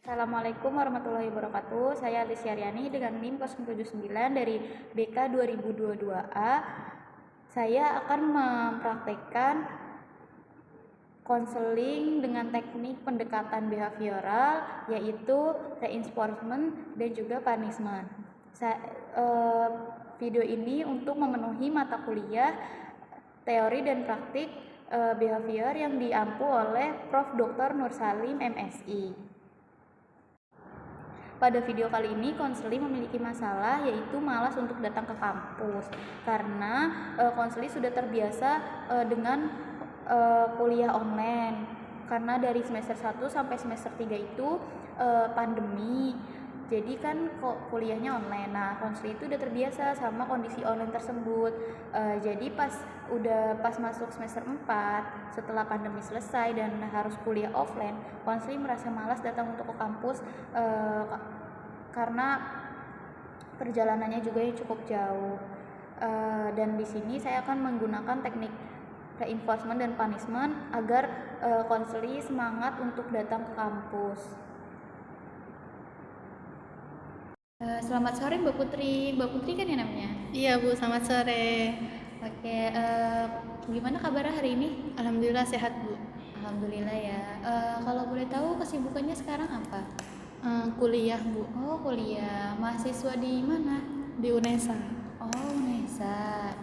Assalamualaikum warahmatullahi wabarakatuh. Saya Alicia Riani dengan NIM 079 dari BK 2022A. Saya akan mempraktekkan konseling dengan teknik pendekatan behavioral, yaitu reinforcement dan juga punishment. Video ini untuk memenuhi mata kuliah teori dan praktik behavior yang diampu oleh Prof. Dr. Nur Salim MSI. Pada video kali ini, konseling memiliki masalah yaitu malas untuk datang ke kampus karena konseling sudah terbiasa dengan kuliah online. Karena dari semester 1 sampai semester 3 itu pandemi. Jadi kan kuliahnya online. Nah, konseling itu udah terbiasa sama kondisi online tersebut. Jadi pas masuk semester 4 setelah pandemi selesai dan harus kuliah offline, konseling merasa malas datang untuk ke kampus karena perjalanannya juga yang cukup jauh. Dan di sini saya akan menggunakan teknik reinforcement dan punishment agar konseling semangat untuk datang ke kampus. Selamat sore Mbak Putri. Mbak Putri kan ya namanya? Iya Bu, selamat sore. Oke, gimana kabarnya hari ini? Alhamdulillah sehat Bu. Alhamdulillah ya. Kalau boleh tahu kesibukannya sekarang apa? Kuliah Bu. Oh, kuliah. Mahasiswa di mana? Di UNESA. Oh, UNESA.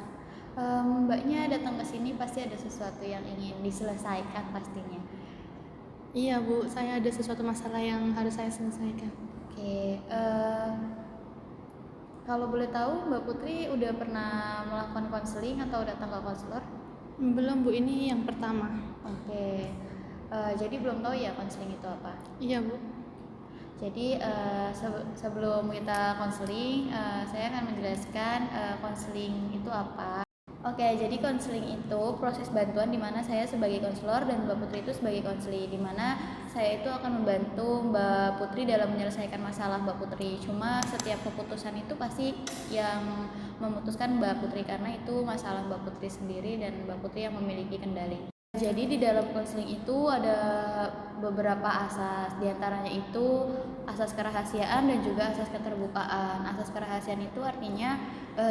Mbaknya datang ke sini pasti ada sesuatu yang ingin diselesaikan pastinya. Iya Bu, saya ada sesuatu masalah yang harus saya selesaikan. Oke, kalau boleh tahu Mbak Putri udah pernah melakukan konseling atau datang ke konselor? Belum Bu, ini yang pertama. Oke, jadi belum tahu ya konseling itu apa? Iya Bu. Jadi sebelum kita konseling, saya akan menjelaskan konseling itu apa. Oke, jadi konseling itu proses bantuan di mana saya sebagai konselor dan Mbak Putri itu sebagai konseling, di mana saya itu akan membantu Mbak Putri dalam menyelesaikan masalah Mbak Putri. Cuma setiap keputusan itu pasti yang memutuskan Mbak Putri karena itu masalah Mbak Putri sendiri dan Mbak Putri yang memiliki kendali. Jadi di dalam konseling itu ada beberapa asas, diantaranya itu asas kerahasiaan dan juga asas keterbukaan. Asas kerahasiaan itu artinya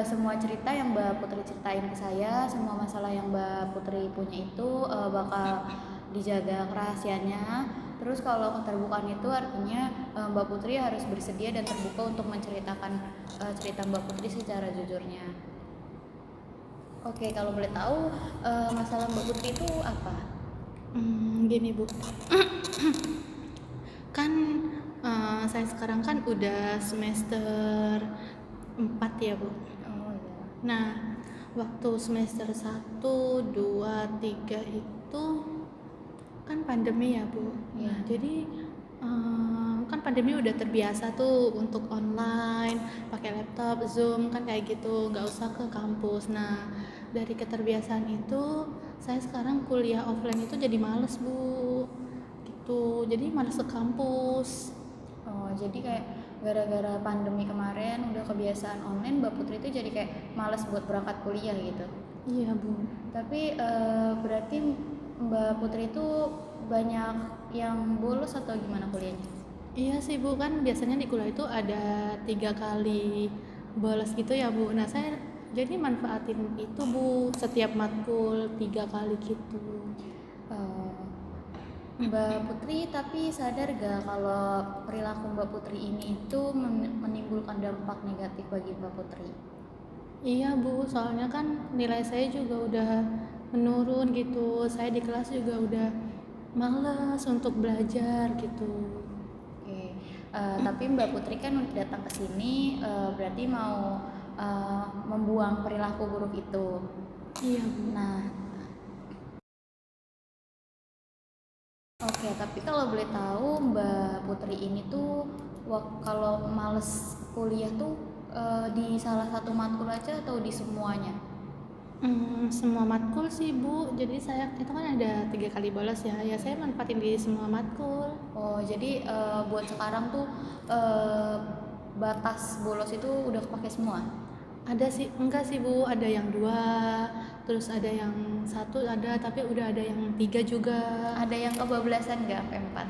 semua cerita yang Mbak Putri ceritain ke saya, semua masalah yang Mbak Putri punya itu bakal dijaga kerahasiaannya. Terus kalau keterbukaan itu artinya Mbak Putri harus bersedia dan terbuka untuk menceritakan cerita Mbak Putri secara jujurnya. Oke, kalau boleh tahu masalah Mbak Putri itu apa? Gini Bu. Kan saya sekarang kan udah semester 4 ya Bu. Oh iya. Nah, waktu semester 1, 2, 3 itu kan pandemi ya Bu. Iya. Nah, jadi kan pandemi udah terbiasa tuh untuk online, pakai laptop, Zoom kan kayak gitu, nggak usah ke kampus. Nah, dari keterbiasaan itu, saya sekarang kuliah offline itu jadi males Bu, gitu. Jadi males ke kampus. Oh, jadi kayak gara-gara pandemi kemarin udah kebiasaan online, Mbak Putri itu jadi kayak malas buat berangkat kuliah gitu. Iya Bu. Tapi berarti Mbak Putri itu banyak yang bolos atau gimana kuliahnya? Iya sih Bu, kan biasanya di kuliah itu ada 3 kali bolos gitu ya Bu. Nah, saya jadi manfaatin itu Bu, setiap matkul 3 kali gitu. Mbak Putri tapi sadar gak kalau perilaku Mbak Putri ini itu menimbulkan dampak negatif bagi Mbak Putri? Iya Bu, soalnya kan nilai saya juga udah menurun gitu. Saya di kelas juga udah males untuk belajar gitu. Oke, tapi Mbak Putri kan datang ke sini berarti mau membuang perilaku buruk itu. Iya Bu. Nah, oke, tapi kalau boleh tahu Mbak Putri ini tuh kalau males kuliah tuh di salah satu matkul aja atau di semuanya? Semua matkul sih Bu, jadi saya itu kan ada 3 kali bolos ya, ya saya manfaatin di semua matkul. Oh, jadi buat sekarang tuh batas bolos itu udah kepake semua? Ada sih, enggak sih Bu, ada yang 2, terus ada yang 1 ada, tapi udah ada yang 3 juga. Ada yang kebablasan nggak sampai 4?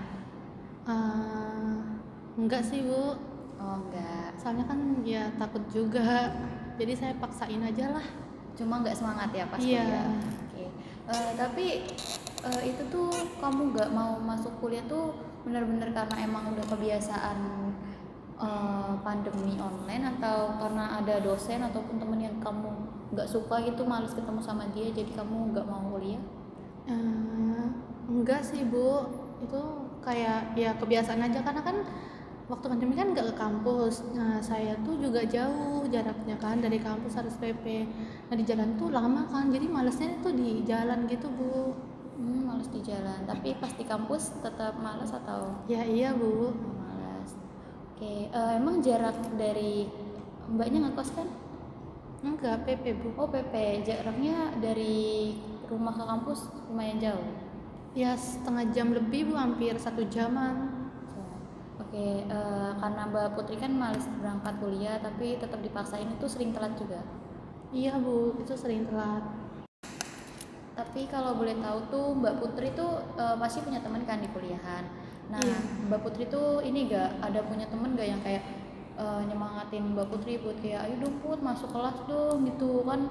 Enggak sih Bu, Oh enggak, soalnya kan ya takut juga, jadi saya paksain aja lah. cuma nggak semangat ya pas Iya. kuliah. Oke. Tapi itu tuh kamu nggak mau masuk kuliah tuh benar-benar karena emang udah kebiasaan pandemi online, atau karena ada dosen ataupun temen yang kamu nggak suka gitu, males ketemu sama dia, jadi kamu nggak mau kuliah? Eh, enggak sih Bu, itu kayak ya kebiasaan aja karena kan waktu pandemi kan nggak ke kampus. Nah saya tuh juga jauh jaraknya kan dari kampus harus PP. Nah di jalan tuh lama kan, jadi malesnya tuh di jalan gitu Bu. Males di jalan, tapi pas di kampus tetap males atau Ya iya Bu, males? Oke, emang jarak dari mbaknya ngekos kan? enggak PP Bu. Oh PP, jaraknya dari rumah ke kampus lumayan jauh. Ya setengah jam lebih Bu, hampir 1 jaman. Oke, karena Mbak Putri kan males berangkat kuliah, tapi tetap dipaksain, itu sering telat juga. Iya Bu, itu sering telat. Tapi kalau boleh tahu tuh Mbak Putri tuh pasti punya teman kan di kuliahan. Nah, Iya. Mbak Putri tuh ini gak ada punya temen gak yang kayak nyemangatin Mbak Putri buat kayak ayo dong Put masuk kelas dong gitu kan,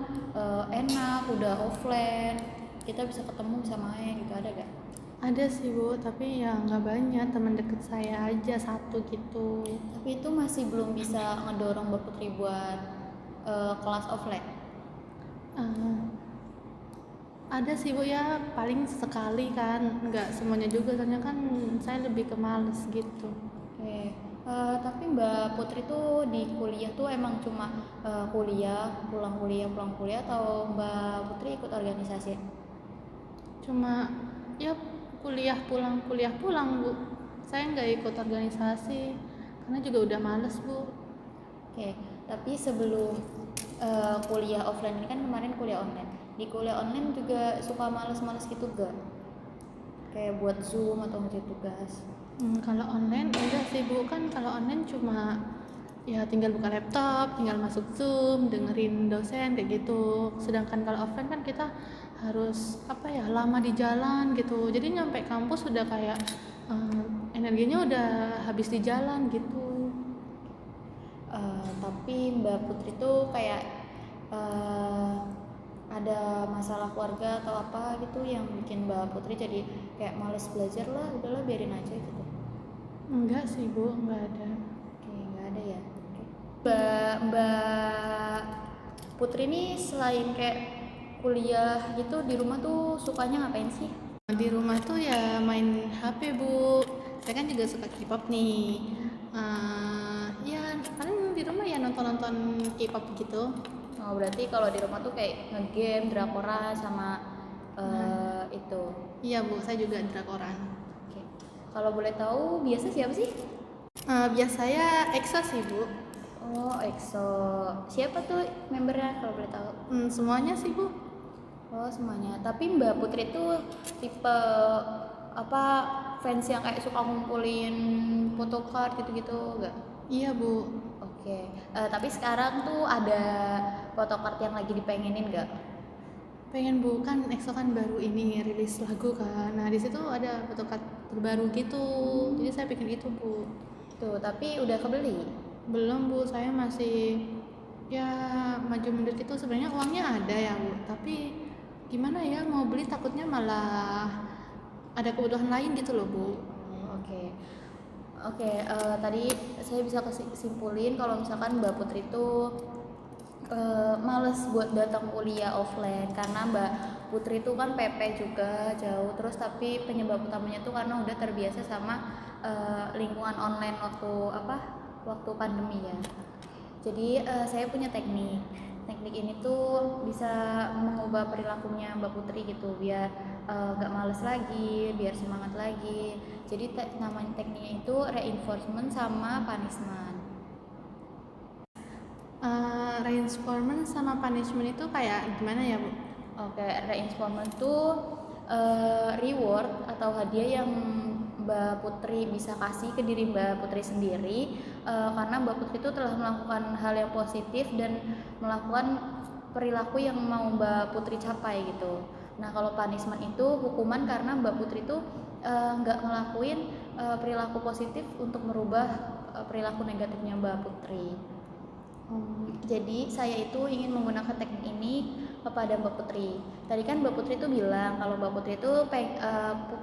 enak udah offline, kita bisa ketemu bisa main gitu, ada gak? Ada sih Bu, tapi ya nggak banyak, teman deket saya aja satu gitu. Tapi itu masih belum bisa ngedorong Mbak Putri buat kelas offline. Eh, ada sih Bu ya, paling sekali kan, nggak semuanya juga, soalnya kan saya lebih ke males gitu. Oke, tapi Mbak Putri tuh di kuliah tuh emang cuma kuliah, pulang kuliah, atau Mbak Putri ikut organisasi? Cuma ya kuliah pulang Bu, saya nggak ikut organisasi, karena juga udah males Bu. Oke, tapi sebelum kuliah offline ini kan kemarin kuliah online. Di kuliah online juga suka males-males gitu gak? Kayak buat Zoom atau ngerjain tugas. Kalau online enggak sih Bu, kan kalau online cuma ya tinggal buka laptop, tinggal masuk Zoom, dengerin dosen kayak gitu. Sedangkan kalau offline kan kita harus apa ya, lama di jalan gitu. Jadi nyampe kampus udah kayak eh, energinya udah habis di jalan gitu. Tapi Mbak Putri tuh kayak eh, ada masalah keluarga atau apa gitu yang bikin Mbak Putri jadi kayak males belajar lah, udahlah biarin aja gitu. Enggak sih Bu, enggak ada. Oke, nggak ada ya. Oke. Mbak Putri nih selain kayak kuliah gitu di rumah tuh sukanya ngapain sih? Di rumah tuh ya main HP Bu. Saya kan juga suka K-pop nih. Ya paling di rumah ya nonton-nonton K-pop gitu. Oh, berarti kalau di rumah tuh kayak ngegame, drakoran sama itu. Iya Bu, saya juga drakoran. Oke. Kalau boleh tahu biasa siapa sih? Biasa saya EXO sih Bu. Oh, EXO. Siapa tuh membernya kalau boleh tahu? Semuanya sih Bu. Oh, semuanya. Tapi Mbak Putri tuh tipe apa, fans yang kayak suka ngumpulin photocard gitu-gitu enggak? Iya Bu. Oke. Tapi sekarang tuh ada photocard yang lagi dipengenin enggak? Pengen Bu, kan EXO kan baru ini rilis lagu kan. Nah di situ ada photocard terbaru gitu. Jadi saya bikin itu Bu. Tuh, tapi udah kebeli. Belum Bu, saya masih ya maju mundur gitu. Sebenarnya uangnya ada ya Bu, tapi gimana ya, mau beli takutnya malah ada kebutuhan lain gitu loh Bu. Oke. Oke, tadi saya bisa kesimpulin kalau misalkan Mbak Putri itu males buat datang kuliah offline karena Mbak Putri itu kan PP juga jauh, terus tapi penyebab utamanya tuh karena udah terbiasa sama lingkungan online waktu pandemi ya. Jadi saya punya teknik ini tuh bisa mengubah perilakunya Mbak Putri gitu, biar gak males lagi, biar semangat lagi. Jadi namanya tekniknya itu reinforcement sama punishment. Reinforcement sama punishment itu kayak gimana ya Bu? Oke, reinforcement tuh reward atau hadiah yang Mbak Putri bisa kasih ke diri Mbak Putri sendiri karena Mbak Putri itu telah melakukan hal yang positif dan melakukan perilaku yang mau Mbak Putri capai gitu. Nah, kalau punishment itu hukuman karena Mbak Putri itu nggak ngelakuin perilaku positif untuk merubah perilaku negatifnya Mbak Putri. Oh, Jadi saya itu ingin menggunakan teknik ini kepada Mbak Putri. Tadi kan Mbak Putri itu bilang kalau Mbak Putri itu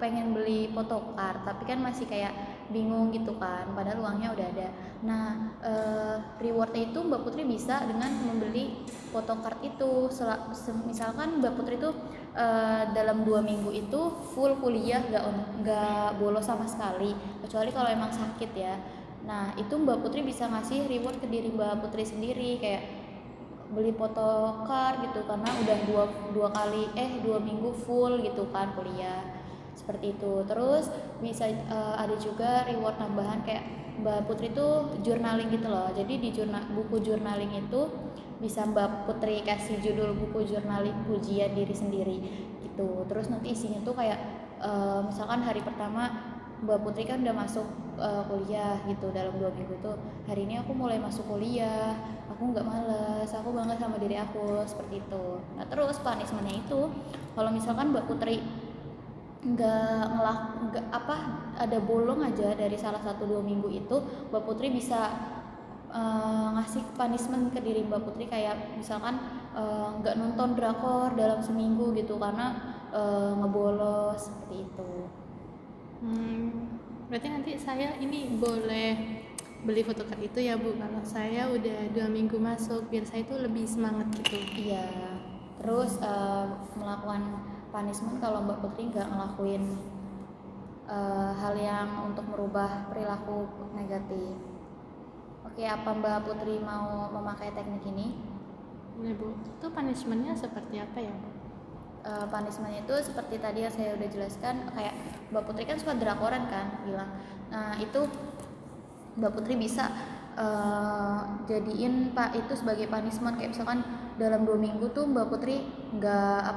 pengen beli photocard, tapi kan masih kayak bingung gitu kan, padahal uangnya udah ada. Nah, rewardnya itu Mbak Putri bisa dengan membeli photocard itu. Misalkan Mbak Putri itu dalam 2 minggu itu full kuliah, nggak bolos sama sekali, kecuali kalau emang sakit ya. Nah, itu Mbak Putri bisa ngasih reward ke diri Mbak Putri sendiri, kayak beli photocard gitu, karena udah 2 minggu full gitu kan kuliah, seperti itu. Terus bisa ada juga reward tambahan, kayak Mbak Putri tuh journaling gitu loh. Jadi di buku journaling itu bisa Mbak Putri kasih judul buku journaling pujian diri sendiri gitu. Terus nanti isinya tuh kayak misalkan hari pertama Mbak Putri kan udah masuk kuliah gitu, dalam 2 minggu tuh, hari ini aku mulai masuk kuliah, aku nggak males, aku bangga sama diri aku, seperti itu. Nah, terus punishmentnya itu kalau misalkan Mbak Putri nggak ada bolong aja dari salah satu 2 minggu itu, Mbak Putri bisa ngasih punishment ke diri Mbak Putri, kayak misalkan nggak nonton drakor dalam seminggu gitu karena ngebolos, seperti itu. Berarti nanti saya ini boleh beli photocard itu ya Bu, kalau saya udah 2 minggu masuk, biar saya itu lebih semangat gitu. Iya. Terus melakukan punishment kalau Mbak Putri nggak ngelakuin hal yang untuk merubah perilaku negatif. Oke, apa Mbak Putri mau memakai teknik ini? Boleh Bu, itu punishmentnya seperti apa ya Bu? Punishmentnya itu seperti tadi yang saya udah jelaskan, kayak Mbak Putri kan suka drakoran kan bilang. Nah, itu Mbak Putri bisa jadiin Pak itu sebagai punishment, kayak misalkan dalam 2 minggu tuh Mbak Putri nggak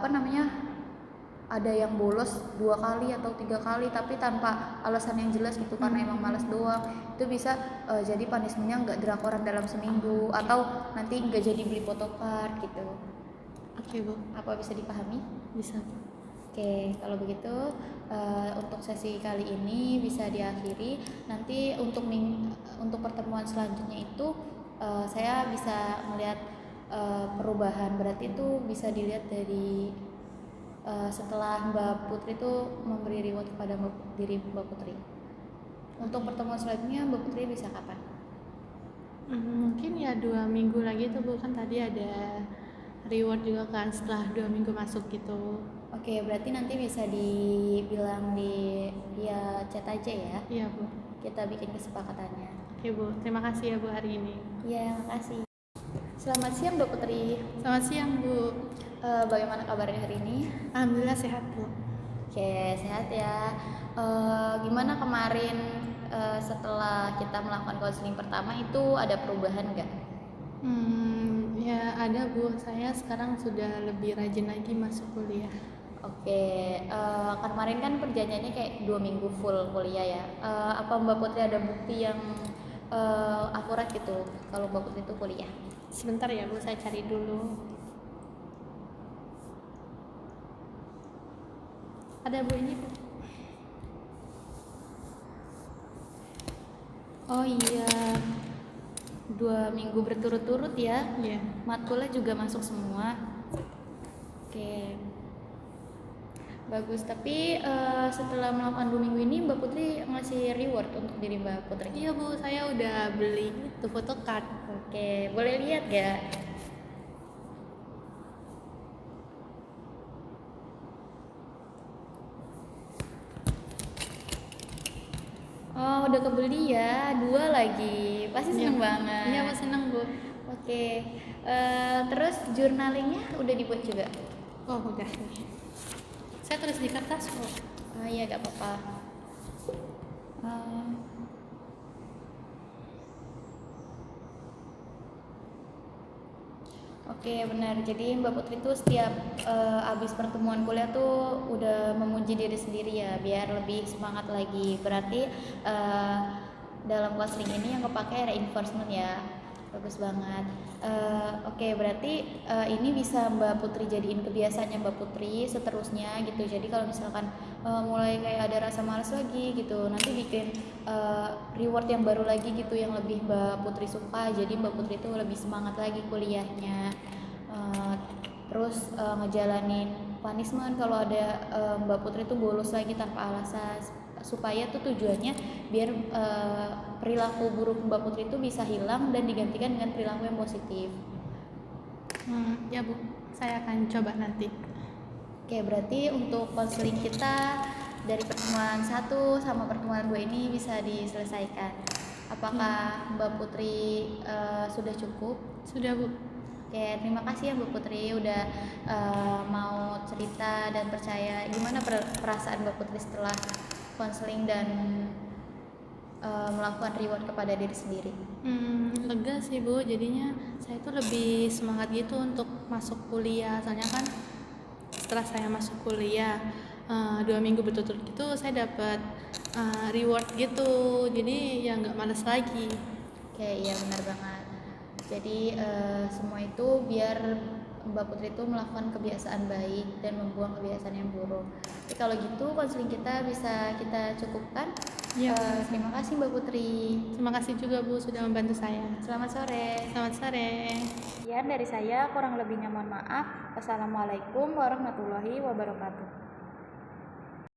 ada yang bolos 2 kali atau 3 kali, tapi tanpa alasan yang jelas gitu, karena emang malas doang. Itu bisa jadi punishmentnya nggak drakoran dalam seminggu, atau nanti nggak jadi beli photocard gitu. Oke Bu, Apa bisa dipahami? bisa Bu. Oke, kalau begitu untuk sesi kali ini bisa diakhiri. Nanti untuk pertemuan selanjutnya itu saya bisa melihat perubahan. Berarti itu bisa dilihat dari setelah Mbak Putri itu memberi reward kepada diri Mbak Putri. Untuk pertemuan selanjutnya Mbak Putri bisa kapan? Mungkin ya 2 minggu lagi tuh Bu, kan tadi ada reward juga kan setelah 2 minggu masuk gitu. Oke, berarti nanti bisa dibilang via chat aja ya. Iya Bu. Kita bikin kesepakatannya. Oke Bu, terima kasih ya Bu hari ini. Iya, makasih. Selamat siang Mbak Putri. Selamat siang Bu. Bagaimana kabarnya hari ini? Alhamdulillah sehat Bu. Oke, sehat ya. Gimana kemarin setelah kita melakukan konseling pertama itu ada perubahan nggak? Ya ada Bu, saya sekarang sudah lebih rajin lagi masuk kuliah. Oke, kemarin kan perjanjiannya kayak 2 minggu full kuliah ya. Apa Mbak Putri ada bukti yang akurat gitu kalau Mbak Putri itu kuliah? Sebentar ya Bu, saya cari dulu. Ada Bu, ini Bu. Oh iya, 2 minggu berturut-turut ya. Iya. Matkulnya juga masuk semua. Oke, bagus. Tapi setelah melakukan 2 minggu ini Mbak Putri ngasih reward untuk diri Mbak Putri? Iya Bu, saya udah beli itu photocard. Oke, boleh lihat gak? Oh, udah kebeli ya, 2 lagi. Pasti seneng banget. Iya Bu, seneng Bu. Oke, terus journalingnya udah dibuat juga? Oh udah nih. Saya tulis di kertas Bu. Oh iya, gak apa-apa. Oke, benar. Jadi Mbak Putri tuh setiap abis pertemuan kuliah tuh udah memuji diri sendiri ya, biar lebih semangat lagi. Berarti dalam konseling ini yang kepake reinforcement ya. Bagus banget. Oke, berarti ini bisa Mbak Putri jadiin kebiasaannya Mbak Putri seterusnya gitu. Jadi kalau misalkan mulai kayak ada rasa malas lagi gitu, nanti bikin reward yang baru lagi gitu yang lebih Mbak Putri suka. Jadi Mbak Putri itu lebih semangat lagi kuliahnya. Eh, terus ngejalanin punishment kalau ada Mbak Putri itu bolos lagi tanpa alasan, supaya tuh tujuannya biar perilaku buruk Mbak Putri itu bisa hilang dan digantikan dengan perilaku yang positif. Ya Bu, saya akan coba nanti. Oke, berarti untuk konseling kita dari pertemuan 1 sama pertemuan 2 ini bisa diselesaikan. Apakah Mbak Putri sudah cukup? Sudah Bu. Oke, terima kasih ya Bu Putri udah mau cerita dan percaya. Gimana perasaan Mbak Putri setelah konseling dan melakukan reward kepada diri sendiri? Lega sih Bu, jadinya saya tuh lebih semangat gitu untuk masuk kuliah. Soalnya kan setelah saya masuk kuliah 2 minggu berturut-turut gitu saya dapat reward gitu, jadi ya nggak males lagi. Oke, iya benar banget. Jadi semua itu biar Mbak Putri itu melakukan kebiasaan baik dan membuang kebiasaan yang buruk. Jadi kalau gitu konseling kita bisa kita cukupkan. Iya. Terima kasih Mbak Putri. Terima kasih juga Bu sudah membantu saya. Selamat sore. Selamat sore. Sekian dari saya, kurang lebihnya mohon maaf. Wassalamualaikum warahmatullahi wabarakatuh.